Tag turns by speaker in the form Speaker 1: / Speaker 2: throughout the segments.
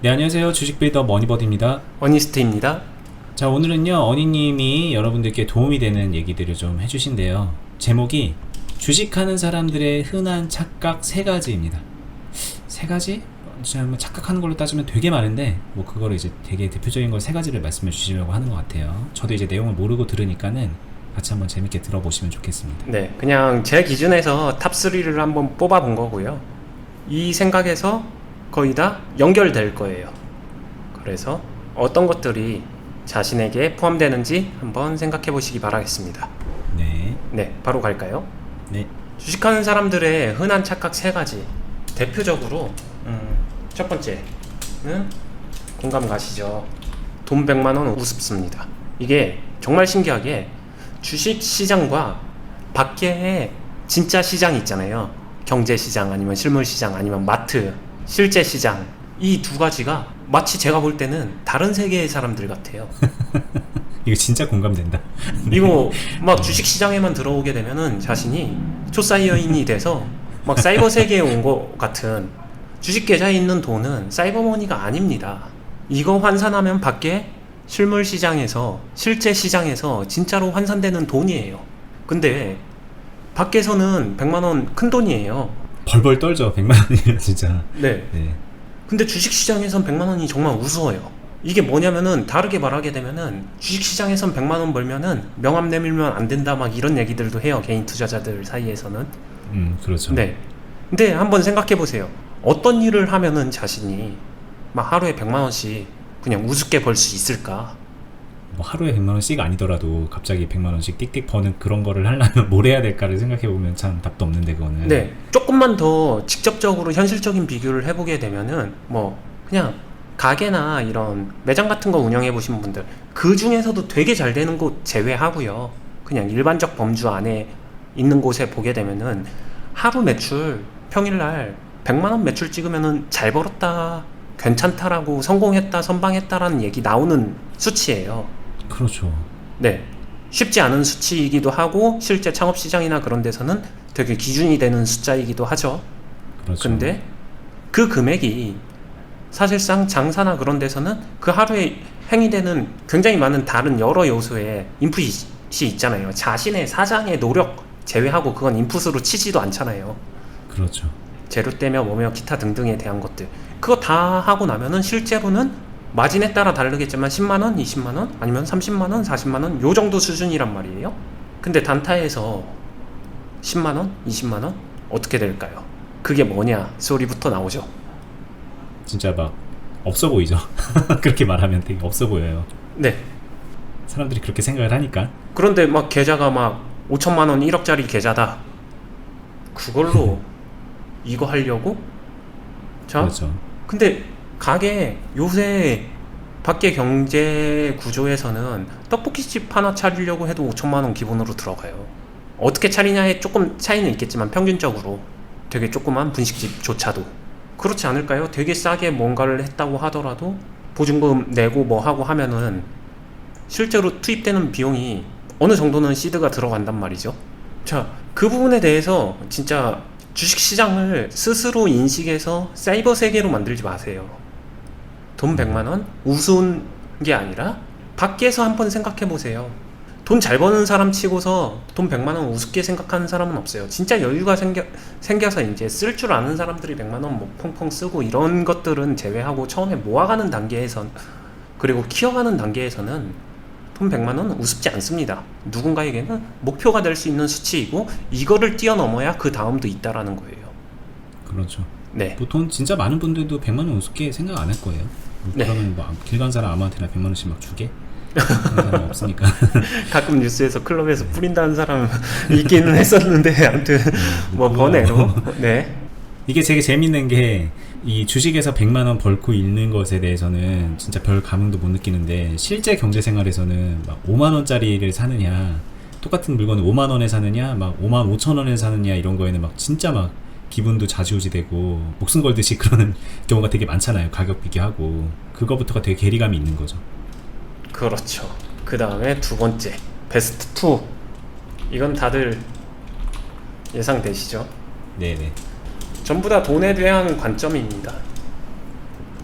Speaker 1: 네, 안녕하세요. 주식빌더 머니버드입니다.
Speaker 2: 어니스트입니다.
Speaker 1: 자, 오늘은요, 어니님이 여러분들께 도움이 되는 얘기들을 좀 해주신대요. 제목이 주식하는 사람들의 흔한 착각 3가지입니다. 3가지? 뭐 착각하는 걸로 따지면 되게 많은데, 뭐 그거를 이제 되게 대표적인 걸 3가지를 말씀해 주시려고 하는 것 같아요. 저도 이제 내용을 모르고 들으니까는 같이 한번 재밌게 들어보시면 좋겠습니다.
Speaker 2: 네, 그냥 제 기준에서 탑3를 한번 뽑아본 거고요. 이 생각에서 거의 다 연결될 거예요. 그래서 어떤 것들이 자신에게 포함되는지 한번 생각해 보시기 바라겠습니다.
Speaker 1: 네.
Speaker 2: 네, 바로 갈까요?
Speaker 1: 네.
Speaker 2: 주식하는 사람들의 흔한 착각 3가지. 대표적으로 첫 번째는 공감 가시죠? 돈 100만원 우습습니다. 이게 정말 신기하게 주식 시장과 밖에 진짜 시장이 있잖아요. 경제 시장 아니면 실물 시장 아니면 마트, 실제 시장, 이 2가지가 마치 제가 볼 때는 다른 세계의 사람들 같아요.
Speaker 1: 이거 진짜 공감된다. 네.
Speaker 2: 이거 막 주식 시장에만 들어오게 되면은 자신이 초사이어인이 돼서 막 사이버 세계에 온 것 같은, 주식 계좌에 있는 돈은 사이버머니가 아닙니다. 이거 환산하면 밖에 실물 시장에서, 실제 시장에서 진짜로 환산되는 돈이에요. 근데 밖에서는 100만원 큰 돈이에요.
Speaker 1: 벌벌 떨죠. 100만원이면 진짜.
Speaker 2: 네.
Speaker 1: 네.
Speaker 2: 근데 주식시장에선 100만원이 정말 우스워요. 이게 뭐냐면은, 다르게 말하게 되면은 주식시장에선 100만원 벌면은 명함 내밀면 안 된다 막 이런 얘기들도 해요. 개인 투자자들 사이에서는.
Speaker 1: 그렇죠.
Speaker 2: 네. 근데 한번 생각해 보세요. 어떤 일을 하면은 자신이 막 하루에 100만원씩 그냥 우습게 벌 수 있을까?
Speaker 1: 뭐 하루에 100만원씩 아니더라도 갑자기 100만원씩 띡띡 버는 그런 거를 하려면 뭘 해야 될까를 생각해보면 참 답도 없는데, 그거는.
Speaker 2: 네. 조금만 더 직접적으로 현실적인 비교를 해보게 되면은, 뭐 그냥 가게나 이런 매장 같은 거 운영해 보신 분들, 그 중에서도 되게 잘 되는 곳 제외하고요, 그냥 일반적 범주 안에 있는 곳에 보게 되면은 하루 매출 평일날 100만원 매출 찍으면은 잘 벌었다, 괜찮다라고, 성공했다, 선방했다라는 얘기 나오는 수치예요.
Speaker 1: 그렇죠.
Speaker 2: 네. 쉽지 않은 수치이기도 하고, 실제 창업시장이나 그런 데서는 되게 기준이 되는 숫자이기도 하죠.
Speaker 1: 그렇죠.
Speaker 2: 근데 그 금액이 사실상 장사나 그런 데서는 그 하루에 행위되는 굉장히 많은 다른 여러 요소의 인풋이 있잖아요. 자신의 사장의 노력 제외하고 그건 인풋으로 치지도 않잖아요.
Speaker 1: 그렇죠.
Speaker 2: 재료떼며 뭐며 기타 등등에 대한 것들, 그거 다 하고 나면은 실제로는 마진에 따라 다르겠지만 10만원, 20만원, 아니면 30만원, 40만원 요 정도 수준이란 말이에요. 근데 단타에서 10만원, 20만원 어떻게 될까요? 그게 뭐냐 소리부터 나오죠.
Speaker 1: 진짜 막 없어 보이죠. 그렇게 말하면 되게 없어 보여요.
Speaker 2: 네.
Speaker 1: 사람들이 그렇게 생각을 하니까.
Speaker 2: 그런데 막 계좌가 막 5천만원, 1억짜리 계좌다. 그걸로 이거 하려고? 자,
Speaker 1: 그렇죠.
Speaker 2: 근데 가게 요새 밖에 경제 구조에서는 떡볶이집 하나 차리려고 해도 5천만원 기본으로 들어가요. 어떻게 차리냐에 조금 차이는 있겠지만 평균적으로 되게 조그만 분식집조차도 그렇지 않을까요? 되게 싸게 뭔가를 했다고 하더라도 보증금 내고 뭐 하고 하면은 실제로 투입되는 비용이 어느 정도는 시드가 들어간단 말이죠. 자, 그 부분에 대해서 진짜 주식시장을 스스로 인식해서 사이버 세계로 만들지 마세요. 돈 100만원 우스운 게 아니라 밖에서 한번 생각해 보세요. 돈 잘 버는 사람 치고서 돈 100만원 우습게 생각하는 사람은 없어요. 진짜 여유가 생겨서 이제 쓸 줄 아는 사람들이 100만원 뭐 펑펑 쓰고 이런 것들은 제외하고, 처음에 모아가는 단계에선, 그리고 키워가는 단계에서는 돈 100만원 우습지 않습니다. 누군가에게는 목표가 될 수 있는 수치이고, 이거를 뛰어넘어야 그 다음도 있다라는 거예요.
Speaker 1: 그렇죠.
Speaker 2: 네.
Speaker 1: 보통 진짜 많은 분들도 100만원 우습게 생각 안 할 거예요.
Speaker 2: 네.
Speaker 1: 그러면 뭐 길 간 사람 아무한테나 100만원씩 막 주게? 그런 사람 없으니까.
Speaker 2: 가끔 뉴스에서 클럽에서 뿌린다는 사람 있기는 했었는데, 아무튼 뭐 번외로. 네.
Speaker 1: 이게 되게 재밌는 게, 이 주식에서 100만원 벌고 있는 것에 대해서는 진짜 별 감흥도 못 느끼는데, 실제 경제생활에서는 막 5만원짜리를 사느냐, 똑같은 물건을 5만원에 사느냐, 막 5만 5천원에 사느냐, 이런 거에는 막 진짜 막 기분도 좌지우지되고 목숨 걸듯이 그러는 경우가 되게 많잖아요. 가격 비교하고. 그거부터가 되게 괴리감이 있는 거죠.
Speaker 2: 그렇죠. 그 다음에 두 번째, 베스트 2. 이건 다들 예상되시죠?
Speaker 1: 네네.
Speaker 2: 전부 다 돈에 대한 관점입니다.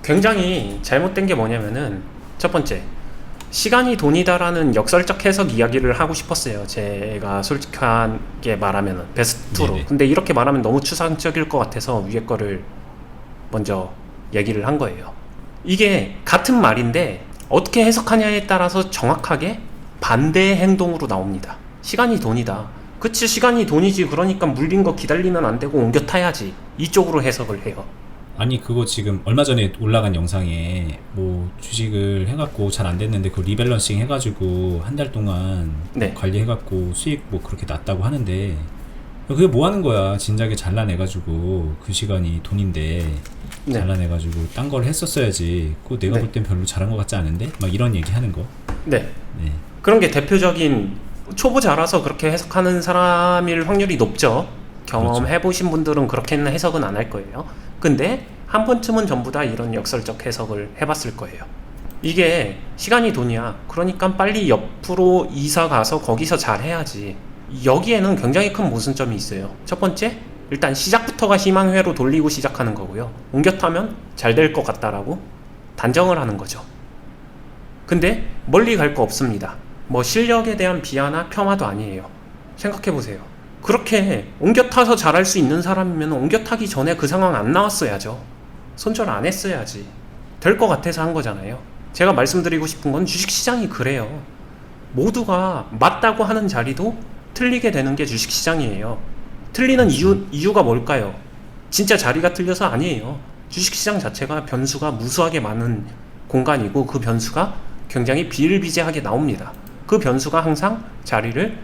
Speaker 2: 굉장히 잘못된 게 뭐냐면은 첫 번째, 시간이 돈이다라는 역설적 해석 이야기를 하고 싶었어요. 제가 솔직하게 말하면은 베스트로.
Speaker 1: 네네.
Speaker 2: 근데 이렇게 말하면 너무 추상적일 것 같아서 위에 거를 먼저 얘기를 한 거예요. 이게 같은 말인데 어떻게 해석하냐에 따라서 정확하게 반대의 행동으로 나옵니다. 시간이 돈이다. 그치, 시간이 돈이지. 그러니까 물린 거 기다리면 안 되고 옮겨 타야지. 이쪽으로 해석을 해요.
Speaker 1: 아니 그거 지금 얼마 전에 올라간 영상에 뭐 주식을 해갖고 잘 안 됐는데 그 리밸런싱 해가지고 한 달 동안
Speaker 2: 네.
Speaker 1: 관리해갖고 수익 뭐 그렇게 났다고 하는데 그게 뭐 하는 거야. 진작에 잘라내가지고 그 시간이 돈인데
Speaker 2: 네.
Speaker 1: 잘라내가지고 딴 걸 했었어야지. 그거 내가
Speaker 2: 네.
Speaker 1: 볼 땐 별로 잘한 것 같지 않은데 막 이런 얘기 하는 거.
Speaker 2: 네.
Speaker 1: 네.
Speaker 2: 그런 게 대표적인 초보자라서 그렇게 해석하는 사람일 확률이 높죠. 경험해보신 분들은 그렇게는 해석은 안 할 거예요. 근데 한 번쯤은 전부 다 이런 역설적 해석을 해봤을 거예요. 이게 시간이 돈이야. 그러니까 빨리 옆으로 이사 가서 거기서 잘 해야지. 여기에는 굉장히 큰 모순점이 있어요. 첫 번째, 일단 시작부터가 희망회로 돌리고 시작하는 거고요. 옮겨 타면 잘 될 것 같다라고 단정을 하는 거죠. 근데 멀리 갈 거 없습니다. 뭐 실력에 대한 비하나 폄하도 아니에요. 생각해보세요. 그렇게 옮겨 타서 잘할 수 있는 사람이면 옮겨 타기 전에 그 상황 안 나왔어야죠. 손절 안 했어야지. 될 것 같아서 한 거잖아요. 제가 말씀드리고 싶은 건 주식시장이 그래요. 모두가 맞다고 하는 자리도 틀리게 되는 게 주식시장이에요. 틀리는 이유가 뭘까요? 진짜 자리가 틀려서 아니에요. 주식시장 자체가 변수가 무수하게 많은 공간이고 그 변수가 굉장히 비일비재하게 나옵니다. 그 변수가 항상 자리를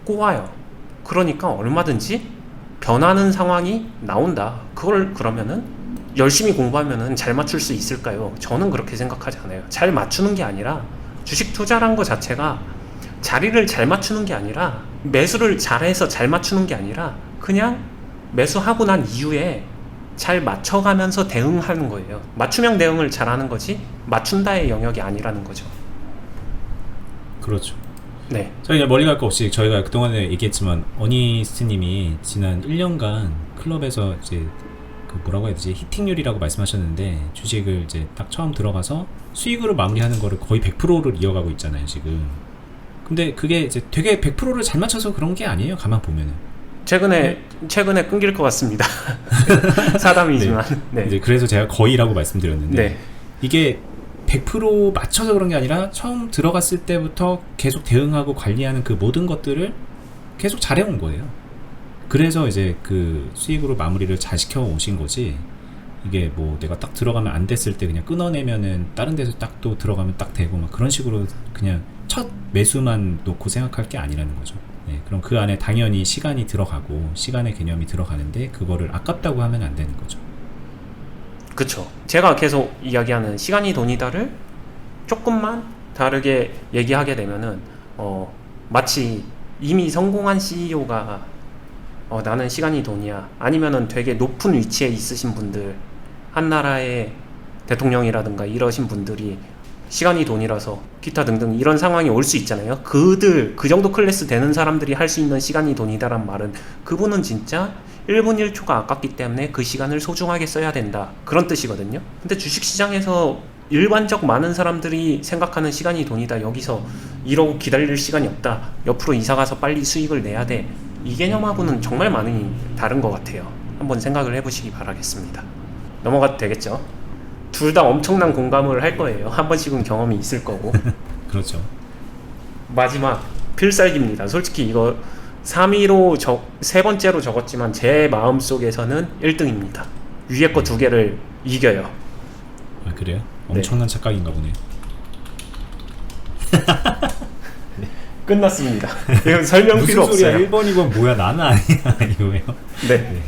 Speaker 2: 꼬아요. 그러니까 얼마든지 변하는 상황이 나온다. 그걸 그러면은 열심히 공부하면은 잘 맞출 수 있을까요? 저는 그렇게 생각하지 않아요. 잘 맞추는 게 아니라 주식 투자란 것 자체가 자리를 잘 맞추는 게 아니라 매수를 잘해서 잘 맞추는 게 아니라 그냥 매수하고 난 이후에 잘 맞춰가면서 대응하는 거예요. 맞춤형 대응을 잘하는 거지 맞춘다의 영역이 아니라는 거죠.
Speaker 1: 그렇죠.
Speaker 2: 네.
Speaker 1: 저희가 멀리 갈 거 없이 저희가 그동안에 얘기했지만 어니스트님이 지난 1년간 클럽에서 이제 그 뭐라고 해야 되지, 히팅률이라고 말씀하셨는데 주식을 이제 딱 처음 들어가서 수익으로 마무리하는 거를 거의 100%를 이어가고 있잖아요 지금. 근데 그게 이제 되게 100%를 잘 맞춰서 그런 게 아니에요. 가만 보면은
Speaker 2: 최근에 끊길 것 같습니다. 사담이지만. 네.
Speaker 1: 이제 그래서 제가 거의라고 말씀드렸는데
Speaker 2: 네.
Speaker 1: 이게 100% 맞춰서 그런 게 아니라 처음 들어갔을 때부터 계속 대응하고 관리하는 그 모든 것들을 계속 잘해온 거예요. 그래서 이제 그 수익으로 마무리를 잘 시켜 오신 거지. 이게 뭐 내가 딱 들어가면 안 됐을 때 그냥 끊어내면은 다른 데서 딱 또 들어가면 딱 되고 막 그런 식으로 그냥 첫 매수만 놓고 생각할 게 아니라는 거죠. 네, 그럼 그 안에 당연히 시간이 들어가고 시간의 개념이 들어가는데 그거를 아깝다고 하면 안 되는 거죠.
Speaker 2: 그쵸. 제가 계속 이야기하는 시간이 돈이다를 조금만 다르게 얘기하게 되면은 마치 이미 성공한 CEO가 나는 시간이 돈이야, 아니면은 되게 높은 위치에 있으신 분들, 한 나라의 대통령이라든가 이러신 분들이 시간이 돈이라서 기타 등등 이런 상황이 올 수 있잖아요. 그 정도 클래스 되는 사람들이 할 수 있는 시간이 돈이다란 말은 그분은 진짜 1분 1초가 아깝기 때문에 그 시간을 소중하게 써야 된다, 그런 뜻이거든요. 근데 주식시장에서 일반적 많은 사람들이 생각하는 시간이 돈이다, 여기서 이러고 기다릴 시간이 없다, 옆으로 이사가서 빨리 수익을 내야 돼, 이 개념하고는 정말 많이 다른 것 같아요. 한번 생각을 해보시기 바라겠습니다. 넘어가도 되겠죠? 둘 다 엄청난 공감을 할 거예요. 한 번씩은 경험이 있을 거고.
Speaker 1: 그렇죠.
Speaker 2: 마지막 필살기입니다. 솔직히 이거 3위로 세 번째로 적었지만 제 마음속에서는 1등입니다. 위에 거 두 개를 이겨요.
Speaker 1: 아 그래요? 엄청난 착각인가 보네요.
Speaker 2: 끝났습니다. 이건 설명 필요
Speaker 1: 무슨 소리야?
Speaker 2: 없어요.
Speaker 1: 1번, 2번 뭐야? 나는 아니야. 이거예요?
Speaker 2: 네.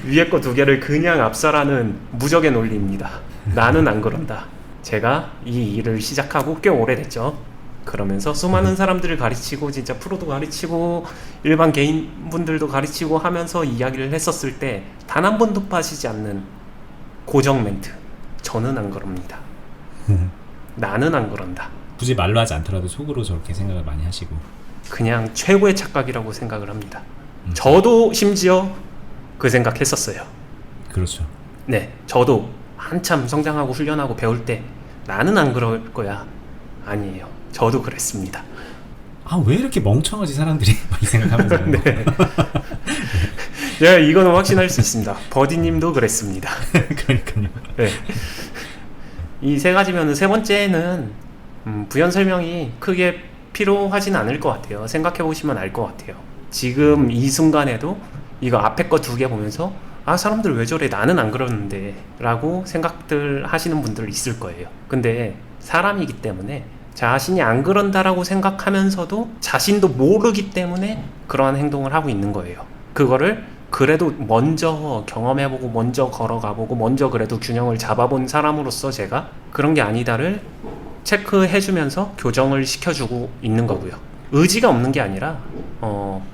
Speaker 2: 위에 거 두 개를 그냥 압살하는 무적의 논리입니다. 나는 안 그런다. 제가 이 일을 시작하고 꽤 오래됐죠. 그러면서 수많은 사람들을 가르치고 진짜 프로도 가르치고 일반 개인분들도 가르치고 하면서 이야기를 했었을 때 단 한 번도 빠지지 않는 고정 멘트. 저는 안 그럽니다. 나는 안 그런다.
Speaker 1: 굳이 말로 하지 않더라도 속으로 저렇게 생각을 많이 하시고.
Speaker 2: 그냥 최고의 착각이라고 생각을 합니다. 저도 심지어 그 생각했었어요.
Speaker 1: 그렇죠.
Speaker 2: 네, 저도 한참 성장하고 훈련하고 배울 때 나는 안 그럴 거야. 아니에요. 저도 그랬습니다.
Speaker 1: 아, 왜 이렇게 멍청하지 사람들이 막 이 생각하면서.
Speaker 2: 네. 네, 이거는 확신할 수 있습니다. 버디님도 그랬습니다.
Speaker 1: 그러니까요.
Speaker 2: 네. 이 세 가지면은 세 번째는 부연 설명이 크게 필요하진 않을 것 같아요. 생각해 보시면 알 것 같아요. 지금 이 순간에도 이거 앞에 거 두 개 보면서 아, 사람들 왜 저래, 나는 안 그러는데 라고 생각들 하시는 분들 있을 거예요. 근데 사람이기 때문에 자신이 안 그런다라고 생각하면서도 자신도 모르기 때문에 그러한 행동을 하고 있는 거예요. 그거를 그래도 먼저 경험해보고 먼저 걸어가보고 먼저 그래도 균형을 잡아본 사람으로서 제가 그런 게 아니다를 체크해주면서 교정을 시켜주고 있는 거고요. 의지가 없는 게 아니라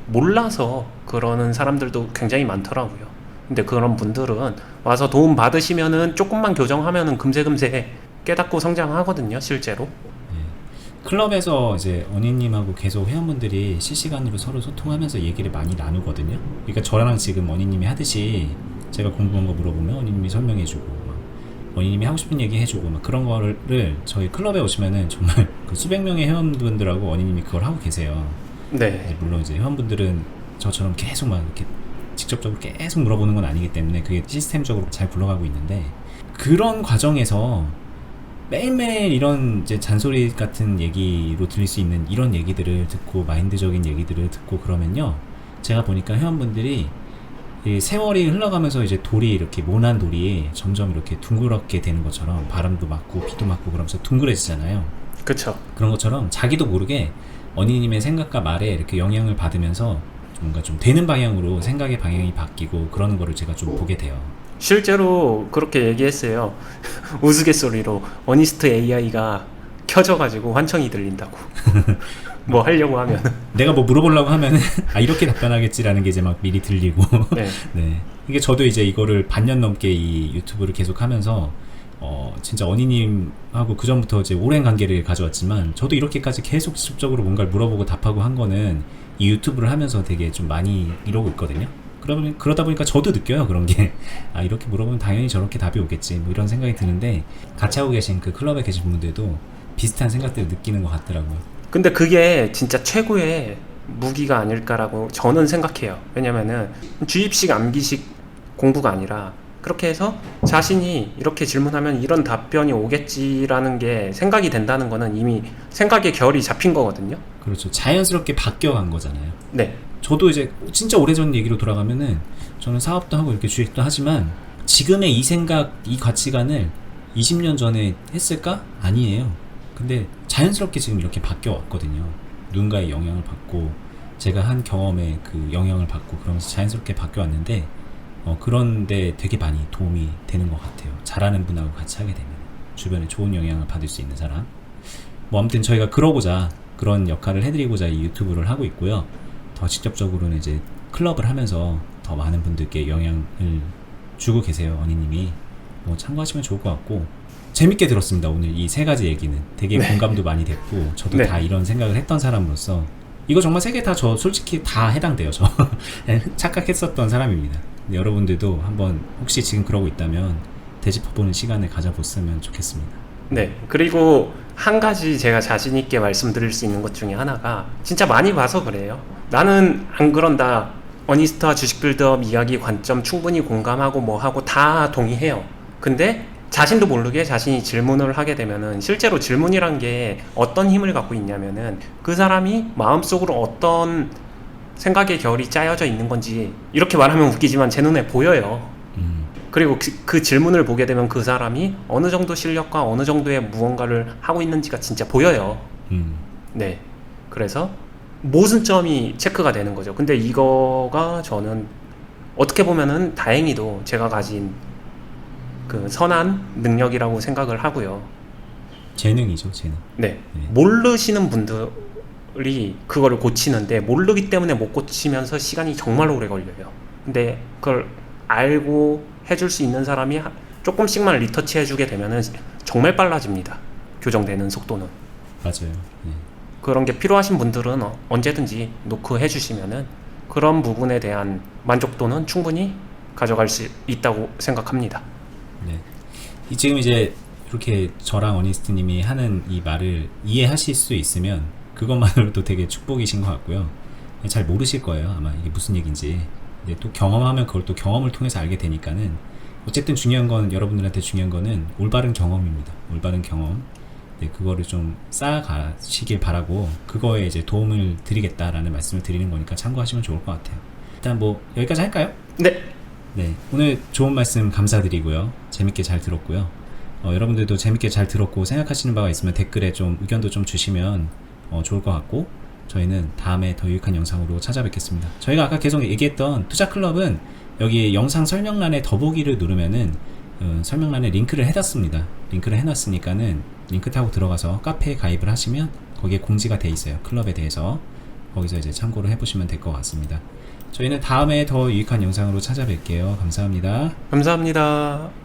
Speaker 2: 몰라서 그러는 사람들도 굉장히 많더라고요. 근데 그런 분들은 와서 도움 받으시면은 조금만 교정하면은 금세 깨닫고 성장하거든요, 실제로.
Speaker 1: 클럽에서 이제 언니님하고 계속 회원분들이 실시간으로 서로 소통하면서 얘기를 많이 나누거든요. 그러니까 저랑 지금 언니님이 하듯이 제가 궁금한 거 물어보면 언니님이 설명해주고, 막 언니님이 하고 싶은 얘기 해주고, 막 그런 거를 저희 클럽에 오시면은 정말 그 수백 명의 회원분들하고 언니님이 그걸 하고 계세요.
Speaker 2: 네.
Speaker 1: 물론 이제 회원분들은 저처럼 계속 막 이렇게 직접적으로 계속 물어보는 건 아니기 때문에 그게 시스템적으로 잘 굴러가고 있는데, 그런 과정에서 매일매일 이런 이제 잔소리 같은 얘기로 들릴 수 있는 이런 얘기들을 듣고 마인드적인 얘기들을 듣고 그러면요, 제가 보니까 회원분들이 이 세월이 흘러가면서 이제 돌이 이렇게 모난 돌이 점점 이렇게 둥그렇게 되는 것처럼 바람도 맞고 비도 맞고 그러면서 둥그레지잖아요.
Speaker 2: 그쵸.
Speaker 1: 그런 것처럼 자기도 모르게 언니님의 생각과 말에 이렇게 영향을 받으면서 뭔가 좀 되는 방향으로 생각의 방향이 바뀌고 그러는 거를 제가 좀 보게 돼요.
Speaker 2: 실제로 그렇게 얘기했어요. 우스갯소리로 어니스트 AI가 켜져가지고 환청이 들린다고. 뭐 하려고 하면.
Speaker 1: 내가 뭐 물어보려고 하면은 아, 이렇게 답변하겠지라는 게 이제 막 미리 들리고.
Speaker 2: 네.
Speaker 1: 네. 이게 저도 이제 이거를 반년 넘게 이 유튜브를 계속 하면서 진짜 언니님하고 그 전부터 이제 오랜 관계를 가져왔지만 저도 이렇게까지 계속 직접적으로 뭔가를 물어보고 답하고 한 거는 이 유튜브를 하면서 되게 좀 많이 이러고 있거든요. 그러다 보니까 저도 느껴요, 그런 게. 아, 이렇게 물어보면 당연히 저렇게 답이 오겠지, 뭐 이런 생각이 드는데, 같이 하고 계신 그 클럽에 계신 분들도 비슷한 생각들을 느끼는 것 같더라고요.
Speaker 2: 근데 그게 진짜 최고의 무기가 아닐까라고 저는 생각해요. 왜냐면은 주입식 암기식 공부가 아니라 그렇게 해서 자신이 이렇게 질문하면 이런 답변이 오겠지라는 게 생각이 된다는 거는 이미 생각의 결이 잡힌 거거든요.
Speaker 1: 그렇죠. 자연스럽게 바뀌어간 거잖아요.
Speaker 2: 네.
Speaker 1: 저도 이제 진짜 오래전 얘기로 돌아가면은 저는 사업도 하고 이렇게 주식도 하지만 지금의 이 생각, 이 가치관을 20년 전에 했을까? 아니에요. 근데 자연스럽게 지금 이렇게 바뀌어 왔거든요. 누군가의 영향을 받고 제가 한 경험에 그 영향을 받고 그러면서 자연스럽게 바뀌어 왔는데 그런데 되게 많이 도움이 되는 것 같아요. 잘하는 분하고 같이 하게 되면 주변에 좋은 영향을 받을 수 있는 사람. 뭐 아무튼 저희가 그러고자 그런 역할을 해드리고자 이 유튜브를 하고 있고요. 더 직접적으로는 이제 클럽을 하면서 더 많은 분들께 영향을 주고 계세요, 언니님이. 뭐 참고하시면 좋을 것 같고, 재밌게 들었습니다. 오늘 이 세 가지 얘기는 되게
Speaker 2: 네.
Speaker 1: 공감도 많이 됐고, 저도
Speaker 2: 네.
Speaker 1: 다 이런 생각을 했던 사람으로서 이거 정말 세 개 다 저 솔직히 다 해당돼요. 저 착각했었던 사람입니다. 근데 여러분들도 한번 혹시 지금 그러고 있다면 되짚어보는 시간을 가져보셨으면 좋겠습니다.
Speaker 2: 네. 그리고 한 가지 제가 자신 있게 말씀드릴 수 있는 것 중에 하나가 진짜 많이 봐서 그래요. 나는 안 그런다. 어니스트와 주식 빌드업 이야기 관점 충분히 공감하고 뭐 하고 다 동의해요. 근데 자신도 모르게 자신이 질문을 하게 되면은 실제로 질문이란 게 어떤 힘을 갖고 있냐면은 그 사람이 마음속으로 어떤 생각의 결이 짜여져 있는 건지, 이렇게 말하면 웃기지만 제 눈에 보여요. 그리고 그 질문을 보게 되면 그 사람이 어느 정도 실력과 어느 정도의 무언가를 하고 있는지가 진짜 보여요. 네. 그래서 모순점이 체크가 되는 거죠. 근데 이거가 저는 어떻게 보면은 다행히도 제가 가진 그 선한 능력이라고 생각을 하고요.
Speaker 1: 재능이죠, 재능.
Speaker 2: 네. 모르시는 분들이 그거를 고치는데 모르기 때문에 못 고치면서 시간이 정말 오래 걸려요. 근데 그걸 알고 해줄 수 있는 사람이 조금씩만 리터치 해주게 되면은 정말 빨라집니다. 교정되는 속도는.
Speaker 1: 맞아요. 네.
Speaker 2: 그런 게 필요하신 분들은 언제든지 노크 해주시면은 그런 부분에 대한 만족도는 충분히 가져갈 수 있다고 생각합니다.
Speaker 1: 네. 지금 이제 이렇게 저랑 어니스트님이 하는 이 말을 이해하실 수 있으면 그것만으로도 되게 축복이신 것 같고요. 잘 모르실 거예요. 아마 이게 무슨 얘기인지. 근데 또 경험하면 그걸 또 경험을 통해서 알게 되니까는 어쨌든 중요한 건 여러분들한테 중요한 거는 올바른 경험입니다. 올바른 경험. 네, 그거를 좀 쌓아가시길 바라고 그거에 이제 도움을 드리겠다라는 말씀을 드리는 거니까 참고하시면 좋을 것 같아요. 일단 뭐 여기까지 할까요?
Speaker 2: 네.
Speaker 1: 네, 오늘 좋은 말씀 감사드리고요. 재밌게 잘 들었고요. 여러분들도 재밌게 잘 들었고 생각하시는 바가 있으면 댓글에 좀 의견도 좀 주시면 좋을 것 같고 저희는 다음에 더 유익한 영상으로 찾아뵙겠습니다. 저희가 아까 계속 얘기했던 투자클럽은 여기 영상 설명란에 더보기를 누르면은 설명란에 링크를 해놨습니다. 링크를 해놨으니까는 링크 타고 들어가서 카페에 가입을 하시면 거기에 공지가 돼 있어요. 클럽에 대해서 거기서 이제 참고를 해보시면 될 것 같습니다. 저희는 다음에 더 유익한 영상으로 찾아뵐게요. 감사합니다.
Speaker 2: 감사합니다.